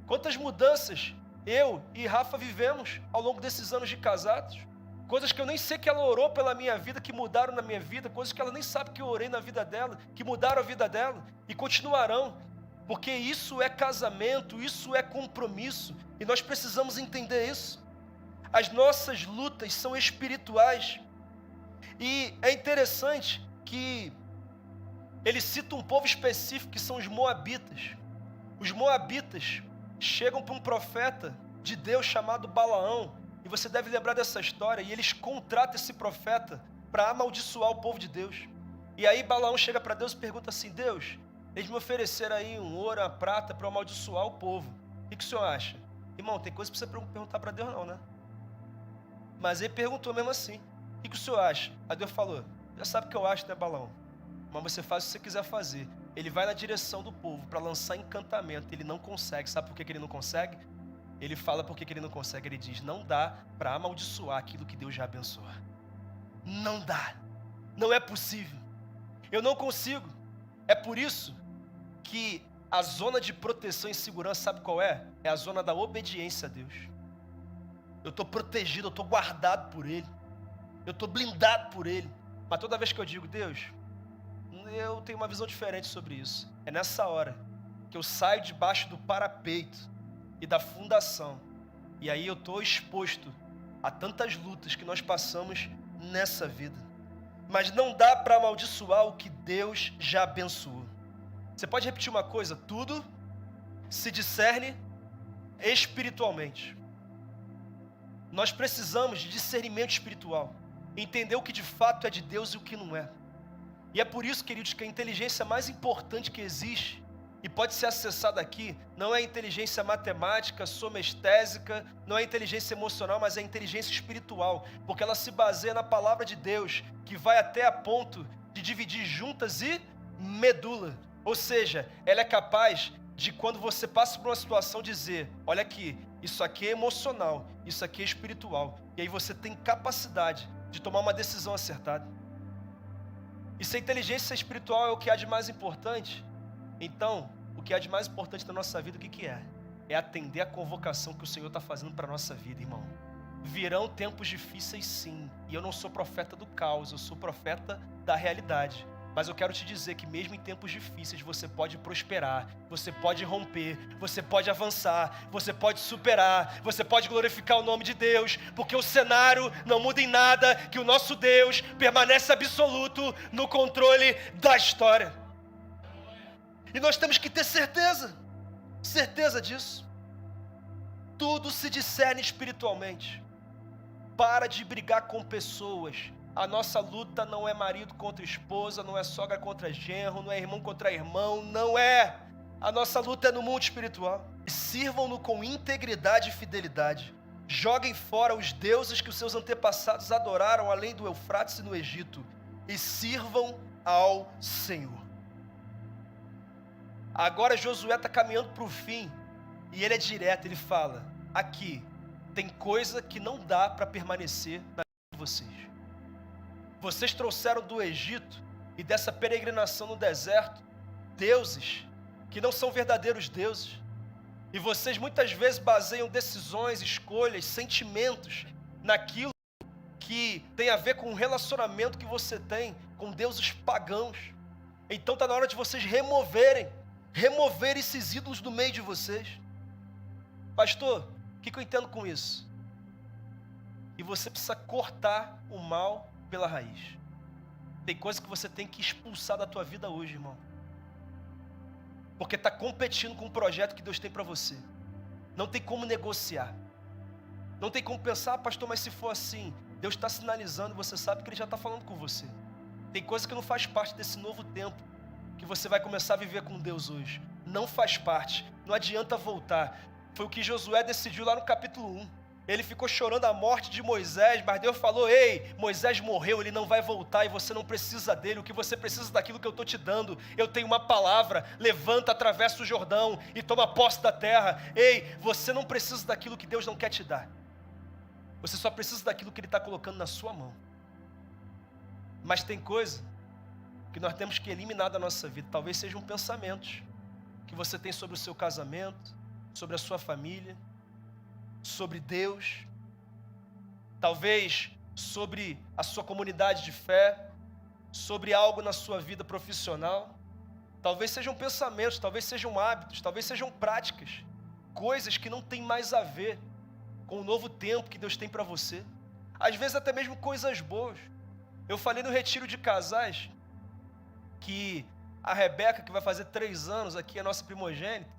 Speaker 1: Quantas mudanças eu e Rafa vivemos ao longo desses anos de casados. Coisas que eu nem sei que ela orou pela minha vida, que mudaram na minha vida. Coisas que ela nem sabe que eu orei na vida dela, que mudaram a vida dela e continuarão. Porque isso é casamento, isso é compromisso. E nós precisamos entender isso. As nossas lutas são espirituais. E é interessante que ele cita um povo específico, que são os moabitas. Os moabitas chegam para um profeta de Deus chamado Balaão, e você deve lembrar dessa história, e eles contratam esse profeta para amaldiçoar o povo de Deus. E aí Balaão chega para Deus e pergunta assim, Deus, eles me ofereceram aí um ouro, uma prata para amaldiçoar o povo. O que o senhor acha? Irmão, tem coisa para você perguntar para Deus não, né? Mas ele perguntou mesmo assim, o que o senhor acha? Aí Deus falou, já sabe o que eu acho, né, Balaão? Mas você faz o que você quiser fazer. Ele vai na direção do povo para lançar encantamento. Ele não consegue. Sabe por que ele não consegue? Ele fala por que ele não consegue. Ele diz, não dá para amaldiçoar aquilo que Deus já abençoa. Não dá. Não é possível. Eu não consigo. É por isso que a zona de proteção e segurança, sabe qual é? É a zona da obediência a Deus. Eu estou protegido, eu estou guardado por Ele. Eu estou blindado por Ele. Mas toda vez que eu digo, Deus, eu tenho uma visão diferente sobre isso. É nessa hora que eu saio debaixo do parapeito e da fundação. E aí eu estou exposto a tantas lutas que nós passamos nessa vida. Mas não dá para amaldiçoar o que Deus já abençoou. Você pode repetir uma coisa? Tudo se discerne espiritualmente. Nós precisamos de discernimento espiritual. Entender o que de fato é de Deus e o que não é. E é por isso, queridos, que a inteligência mais importante que existe e pode ser acessada aqui, não é a inteligência matemática, somestésica, não é a inteligência emocional, mas é a inteligência espiritual, porque ela se baseia na palavra de Deus, que vai até a ponto de dividir juntas e medula. Ou seja, ela é capaz de, quando você passa por uma situação, dizer, olha aqui, isso aqui é emocional, isso aqui é espiritual. E aí você tem capacidade de tomar uma decisão acertada. E se a inteligência espiritual é o que há de mais importante, então, o que há de mais importante na nossa vida, o que é? É atender a convocação que o Senhor está fazendo para a nossa vida, irmão. Virão tempos difíceis, sim. E eu não sou profeta do caos, eu sou profeta da realidade. Mas eu quero te dizer que mesmo em tempos difíceis, você pode prosperar, você pode romper, você pode avançar, você pode superar, você pode glorificar o nome de Deus, porque o cenário não muda em nada, que o nosso Deus permanece absoluto no controle da história. E nós temos que ter certeza disso. Tudo se discerne espiritualmente. Para de brigar com pessoas A nossa luta não é marido contra esposa, não é sogra contra genro, não é irmão contra irmão, não é. A nossa luta é no mundo espiritual. Sirvam-no com integridade e fidelidade. Joguem fora os deuses que os seus antepassados adoraram além do Eufrates e no Egito, e sirvam ao Senhor. Agora Josué está caminhando para o fim, e ele é direto, ele fala, aqui, tem coisa que não dá para permanecer na vida de vocês. Vocês trouxeram do Egito e dessa peregrinação no deserto, deuses que não são verdadeiros deuses. E vocês muitas vezes baseiam decisões, escolhas, sentimentos naquilo que tem a ver com o relacionamento que você tem com deuses pagãos. Então está na hora de vocês remover esses ídolos do meio de vocês. Pastor, o que eu entendo com isso? E você precisa cortar o mal pela raiz. Tem coisa que você tem que expulsar da tua vida hoje, irmão. Porque está competindo com o projeto que Deus tem para você. Não tem como negociar. Não tem como pensar, pastor, mas se for assim, Deus está sinalizando, você sabe que Ele já está falando com você. Tem coisa que não faz parte desse novo tempo que você vai começar a viver com Deus hoje. Não faz parte. Não adianta voltar. Foi o que Josué decidiu lá no capítulo 1. Ele ficou chorando a morte de Moisés, mas Deus falou, ei, Moisés morreu, ele não vai voltar e você não precisa dele, o que você precisa daquilo que eu estou te dando. Eu tenho uma palavra, levanta, atravessa o Jordão e toma posse da terra. Ei, você não precisa daquilo que Deus não quer te dar. Você só precisa daquilo que Ele está colocando na sua mão. Mas tem coisa que nós temos que eliminar da nossa vida. Talvez sejam pensamentos que você tem sobre o seu casamento, sobre a sua família, sobre Deus, talvez sobre a sua comunidade de fé, sobre algo na sua vida profissional. Talvez sejam pensamentos, talvez sejam hábitos, talvez sejam práticas, coisas que não têm mais a ver com o novo tempo que Deus tem para você. Às vezes até mesmo coisas boas. Eu falei no retiro de casais que a Rebeca, que vai fazer 3 anos aqui, a nossa primogênita,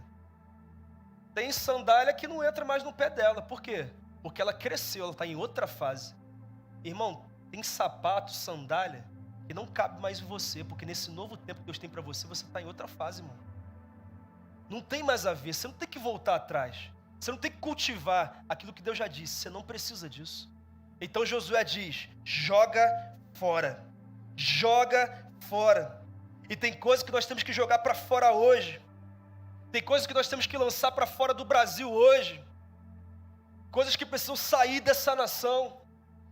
Speaker 1: tem sandália que não entra mais no pé dela. Por quê? Porque ela cresceu, ela está em outra fase. Irmão, tem sapato, sandália, que não cabe mais em você, porque nesse novo tempo que Deus tem para você, você está em outra fase, irmão. Não tem mais a ver, você não tem que voltar atrás. Você não tem que cultivar aquilo que Deus já disse, você não precisa disso. Então Josué diz, joga fora. Joga fora. E tem coisas que nós temos que jogar para fora hoje. Tem coisas que nós temos que lançar para fora do Brasil hoje. Coisas que precisam sair dessa nação.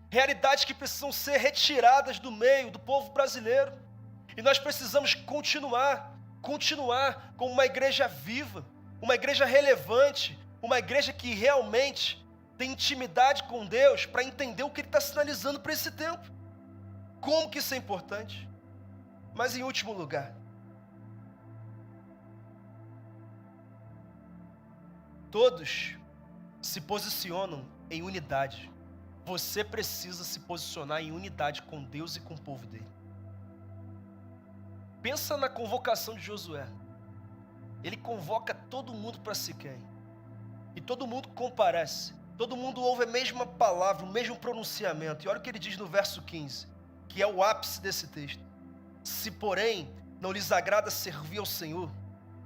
Speaker 1: Realidades que precisam ser retiradas do meio do povo brasileiro. E nós precisamos continuar como uma igreja viva, uma igreja relevante, uma igreja que realmente tem intimidade com Deus para entender o que Ele está sinalizando para esse tempo. Como que isso é importante? Mas em último lugar, todos se posicionam em unidade. Você precisa se posicionar em unidade com Deus e com o povo dele. Pensa na convocação de Josué. Ele convoca todo mundo para Siquém. E todo mundo comparece. Todo mundo ouve a mesma palavra, o mesmo pronunciamento. E olha o que ele diz no verso 15, que é o ápice desse texto. Se, porém, não lhes agrada servir ao Senhor,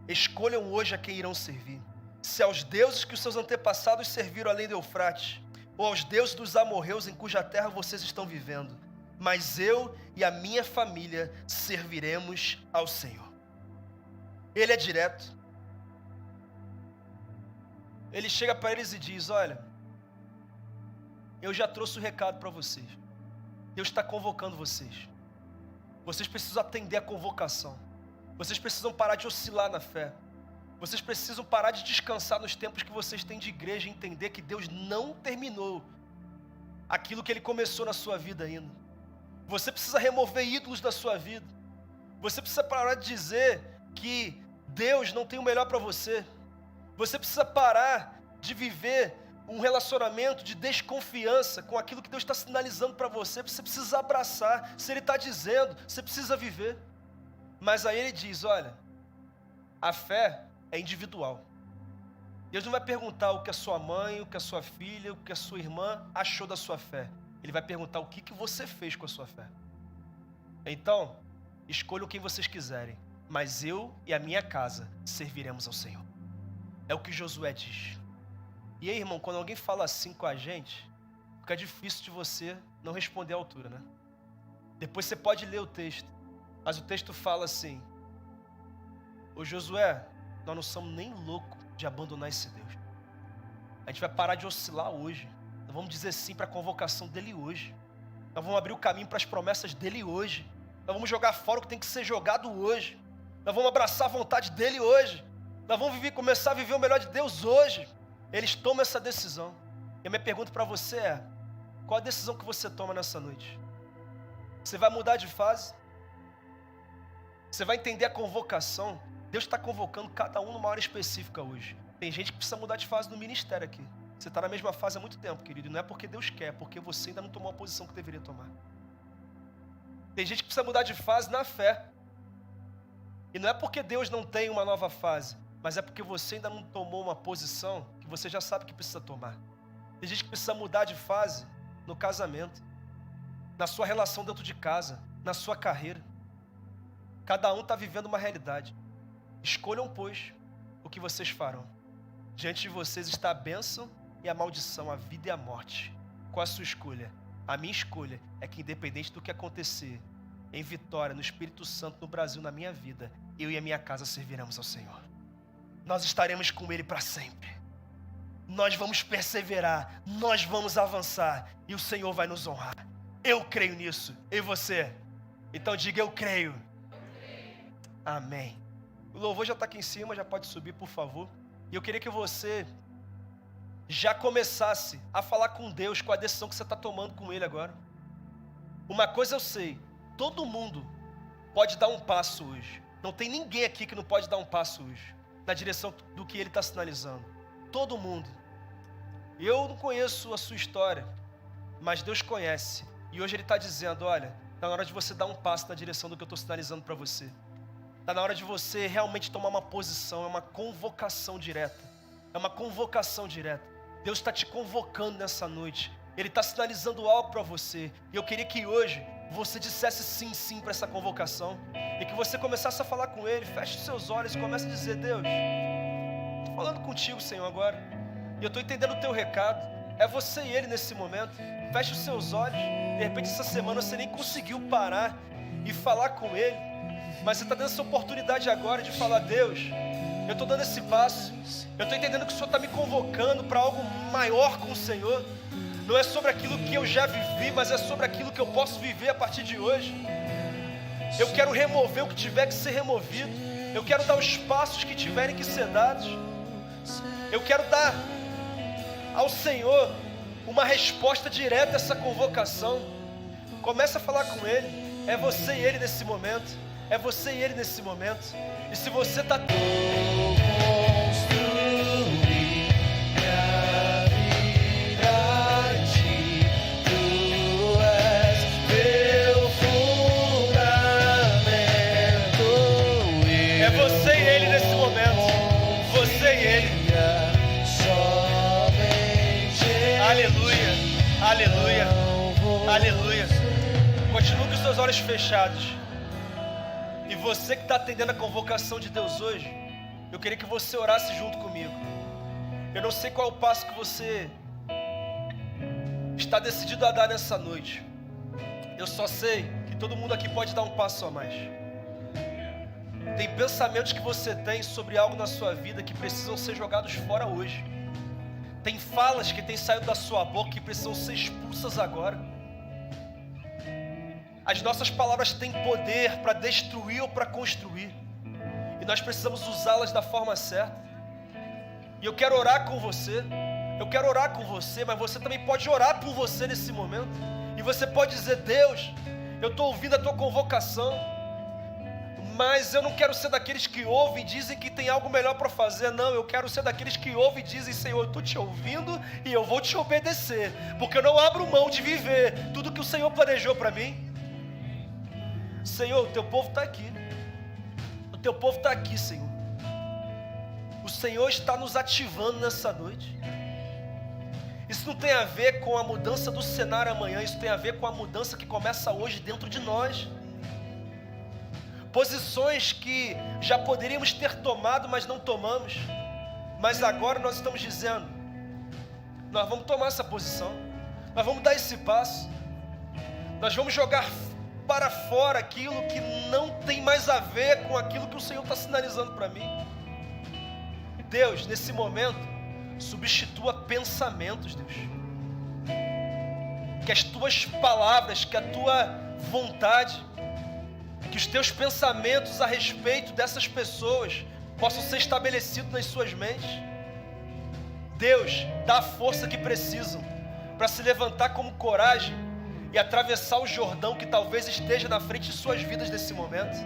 Speaker 1: escolham hoje a quem irão servir. Se aos deuses que os seus antepassados serviram além do Eufrates, ou aos deuses dos amorreus em cuja terra vocês estão vivendo. Mas eu e a minha família serviremos ao Senhor. Ele é direto. Ele chega para eles e diz, olha, eu já trouxe o recado para vocês. Deus está convocando vocês. Vocês precisam atender a convocação. Vocês precisam parar de oscilar na fé. Vocês precisam parar de descansar nos tempos que vocês têm de igreja e entender que Deus não terminou aquilo que Ele começou na sua vida ainda. Você precisa remover ídolos da sua vida. Você precisa parar de dizer que Deus não tem o melhor para você. Você precisa parar de viver um relacionamento de desconfiança com aquilo que Deus está sinalizando para você. Você precisa abraçar. Se Ele está dizendo, você precisa viver. Mas aí Ele diz, olha, a fé é individual. Deus não vai perguntar o que a sua mãe, o que a sua filha, o que a sua irmã achou da sua fé. Ele vai perguntar o que você fez com a sua fé. Então, escolham quem vocês quiserem, mas eu e a minha casa serviremos ao Senhor. É o que Josué diz. E aí, irmão, quando alguém fala assim com a gente, fica difícil de você não responder à altura, né? Depois você pode ler o texto, mas o texto fala assim: ô Josué, nós não somos nem loucos de abandonar esse Deus. A gente vai parar de oscilar hoje. Nós vamos dizer sim para a convocação dele hoje. Nós vamos abrir o caminho para as promessas dele hoje. Nós vamos jogar fora o que tem que ser jogado hoje. Nós vamos abraçar a vontade dele hoje. Nós vamos começar a viver o melhor de Deus hoje. Eles tomam essa decisão. E a minha pergunta para você é: qual a decisão que você toma nessa noite? Você vai mudar de fase? Você vai entender a convocação? Deus está convocando cada um numa hora específica hoje. Tem gente que precisa mudar de fase no ministério aqui. Você está na mesma fase há muito tempo, querido. E não é porque Deus quer, é porque você ainda não tomou a posição que deveria tomar. Tem gente que precisa mudar de fase na fé. E não é porque Deus não tem uma nova fase, mas é porque você ainda não tomou uma posição que você já sabe que precisa tomar. Tem gente que precisa mudar de fase no casamento, na sua relação dentro de casa, na sua carreira. Cada um está vivendo uma realidade. Escolham, pois, o que vocês farão. Diante de vocês está a bênção e a maldição, a vida e a morte. Qual a sua escolha? A minha escolha é que, independente do que acontecer, em Vitória, no Espírito Santo, no Brasil, na minha vida, eu e a minha casa serviremos ao Senhor. Nós estaremos com Ele para sempre. Nós vamos perseverar, nós vamos avançar e o Senhor vai nos honrar. Eu creio nisso. E você? Então diga: eu creio. Amém. O louvor já está aqui em cima, já pode subir, por favor. E eu queria que você já começasse a falar com Deus, com a decisão que você está tomando com Ele agora. Uma coisa eu sei: todo mundo pode dar um passo hoje. Não tem ninguém aqui que não pode dar um passo hoje na direção do que Ele está sinalizando. Todo mundo. Eu não conheço a sua história, mas Deus conhece. E hoje Ele está dizendo: olha, está na hora de você dar um passo na direção do que eu estou sinalizando para você. Está na hora de você realmente tomar uma posição. É uma convocação direta. É uma convocação direta. Deus está te convocando nessa noite. Ele está sinalizando algo para você. E eu queria que hoje você dissesse sim, sim para essa convocação. E que você começasse a falar com Ele. Feche os seus olhos e comece a dizer: Deus, estou falando contigo, Senhor, agora. E eu estou entendendo o teu recado. É você e Ele nesse momento. Feche os seus olhos. De repente essa semana você nem conseguiu parar e falar com Ele. Mas você está dando essa oportunidade agora de falar: Deus, eu estou dando esse passo. Eu estou entendendo que o Senhor está me convocando para algo maior com o Senhor. Não é sobre aquilo que eu já vivi, mas é sobre aquilo que eu posso viver a partir de hoje. Eu quero remover o que tiver que ser removido. Eu quero dar os passos que tiverem que ser dados. Eu quero dar ao Senhor uma resposta direta a essa convocação. Comece a falar com Ele. É você e Ele nesse momento. É você e Ele nesse momento. E se você está... Aleluia, aleluia. Continue com os seus olhos fechados. E você que está atendendo a convocação de Deus hoje, eu queria que você orasse junto comigo. Eu não sei qual é o passo que você está decidido a dar nessa noite. Eu só sei que todo mundo aqui pode dar um passo a mais. Tem pensamentos que você tem sobre algo na sua vida que precisam ser jogados fora hoje. Tem falas que têm saído da sua boca que precisam ser expulsas agora. As nossas palavras têm poder para destruir ou para construir. E nós precisamos usá-las da forma certa. E eu quero orar com você. Eu quero orar com você, mas você também pode orar por você nesse momento. E você pode dizer: Deus, eu estou ouvindo a tua convocação, mas eu não quero ser daqueles que ouvem e dizem que tem algo melhor para fazer. Não, eu quero ser daqueles que ouvem e dizem: Senhor, eu estou te ouvindo e eu vou te obedecer, porque eu não abro mão de viver tudo que o Senhor planejou para mim. Senhor, o teu povo está aqui. O teu povo está aqui, Senhor. O Senhor está nos ativando nessa noite. Isso não tem a ver com a mudança do cenário amanhã, isso tem a ver com a mudança que começa hoje dentro de nós. Posições que já poderíamos ter tomado, mas não tomamos. Mas agora nós estamos dizendo, nós vamos tomar essa posição, nós vamos dar esse passo, nós vamos jogar para fora aquilo que não tem mais a ver com aquilo que o Senhor está sinalizando para mim. Deus, nesse momento, substitua pensamentos, Deus. Que as tuas palavras, que a tua vontade, que os teus pensamentos a respeito dessas pessoas possam ser estabelecidos nas suas mentes. Deus, dá a força que precisam para se levantar como coragem e atravessar o Jordão que talvez esteja na frente de suas vidas nesse momento.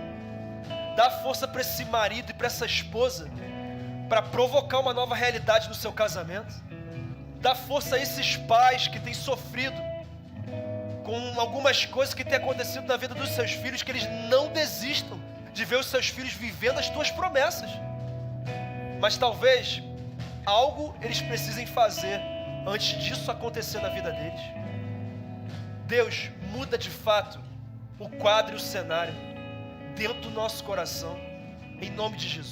Speaker 1: Dá força para esse marido e para essa esposa para provocar uma nova realidade no seu casamento. Dá força a esses pais que têm sofrido com algumas coisas que têm acontecido na vida dos seus filhos, que eles não desistam de ver os seus filhos vivendo as tuas promessas. Mas talvez algo eles precisem fazer antes disso acontecer na vida deles. Deus, muda de fato o quadro e o cenário dentro do nosso coração, em nome de Jesus.